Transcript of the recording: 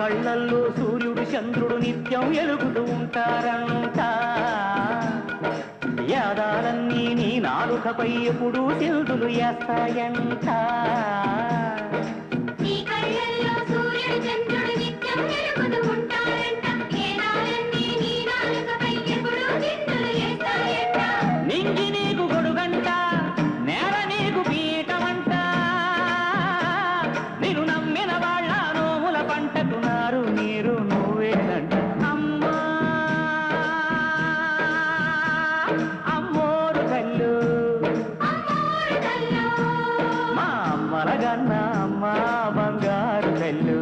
కళ్ళల్లో సూర్యుడు చంద్రుడు నిత్యం ఎలుగుతూ ఉంటారంట యాదాలన్నీ నీ నాలుకపై ఎప్పుడు సిల్దులు వేస్తాయంట నింగి నీకు గొడుగంట నేల నీకు పీఠమంట నేను నమ్మిన వాళ్ళ నోముల పంటకు నారు నీరు నువ్వేనంట అమ్మా అమ్మోరు కళ్ళు మా అమ్మలగన్న అమ్మ బంగారు కళ్ళు